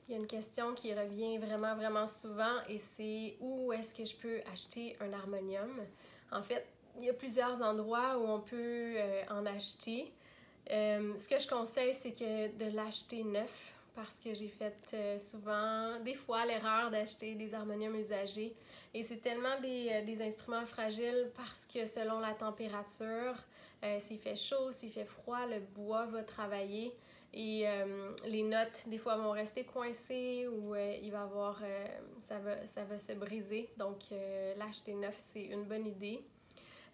Il y a une question qui revient vraiment souvent et c'est où est-ce que je peux acheter un harmonium? En fait, il y a plusieurs endroits où on peut en acheter. Ce que je conseille, c'est que de l'acheter neuf parce que j'ai fait souvent, des fois, l'erreur d'acheter des harmoniums usagés. Et c'est tellement des instruments fragiles parce que selon la température, s'il fait chaud, s'il fait froid, le bois va travailler. Et les notes, des fois, vont rester coincées ou il va avoir, ça va se briser. Donc, l'acheter neuf, c'est une bonne idée.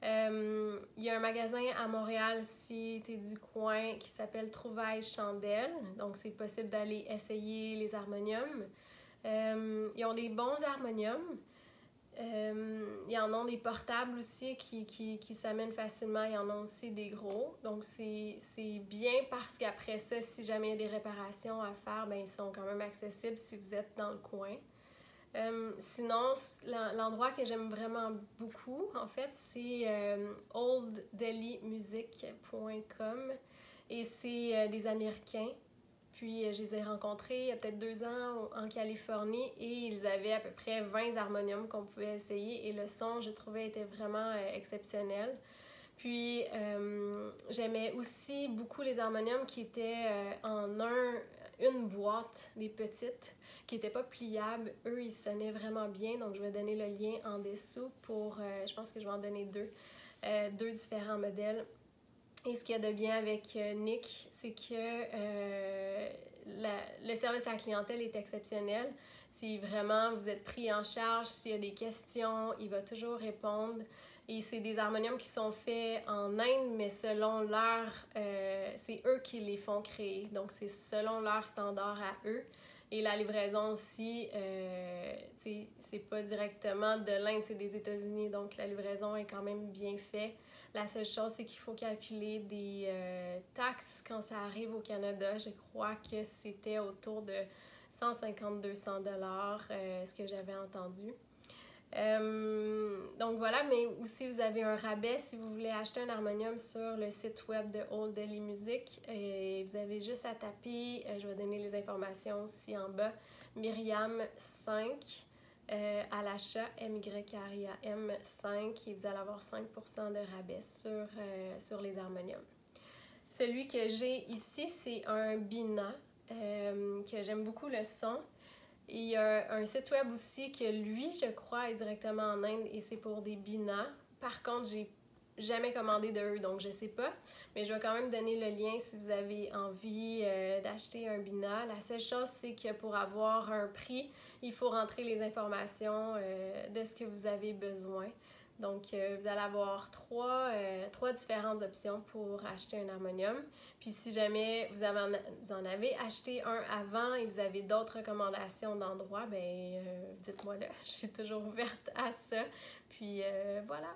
Il y a un magasin à Montréal, si tu es du coin, qui s'appelle Trouvailles Chandelle. Donc, c'est possible d'aller essayer les harmoniums. Ils ont des bons harmoniums. Il y en a des portables aussi qui s'amènent facilement. Il y en a aussi des gros. Donc, c'est bien parce qu'après ça, si jamais il y a des réparations à faire, ben, ils sont quand même accessibles si vous êtes dans le coin. Sinon, l'endroit que j'aime vraiment beaucoup, en fait, c'est olddelhimusic.com et c'est des Américains. Puis je les ai rencontrés il y a peut-être 2 ans en Californie et ils avaient à peu près 20 harmoniums qu'on pouvait essayer et le son, je trouvais, était vraiment exceptionnel. Puis j'aimais aussi beaucoup les harmoniums qui étaient une boîte, des petites, qui n'étaient pas pliables. Eux, ils sonnaient vraiment bien, donc je vais donner le lien en dessous pour, je pense que je vais en donner deux différents modèles. Et ce qu'il y a de bien avec Nick, c'est que le service à la clientèle est exceptionnel. Si vraiment vous êtes pris en charge, s'il y a des questions, il va toujours répondre. Et c'est des harmoniums qui sont faits en Inde, mais selon c'est eux qui les font créer. Donc, c'est selon leur standard à eux. Et la livraison aussi, c'est pas directement de l'Inde, c'est des États-Unis. Donc, la livraison est quand même bien faite. La seule chose, c'est qu'il faut calculer des taxes quand ça arrive au Canada. Je crois que c'était autour de 150-200 $, ce que j'avais entendu. Donc voilà, mais aussi vous avez un rabais si vous voulez acheter un harmonium sur le site web de Old Delhi Music. Et vous avez juste à taper, je vais donner les informations aussi en bas, Myriam 5 à l'achat, MYRIAM 5 et vous allez avoir 5% de rabais sur les harmoniums. Celui que j'ai ici, c'est un Bina, que j'aime beaucoup le son. Et il y a un site web aussi que lui, je crois, est directement en Inde et c'est pour des Bina. Par contre, j'ai jamais commandé de eux, donc je sais pas. Mais je vais quand même donner le lien si vous avez envie d'acheter un Bina. La seule chose, c'est que pour avoir un prix, il faut rentrer les informations de ce que vous avez besoin. Donc, vous allez avoir trois différentes options pour acheter un harmonium. Puis, si jamais vous en avez acheté un avant et vous avez d'autres recommandations d'endroits, ben dites-moi là. Je suis toujours ouverte à ça. Puis, voilà.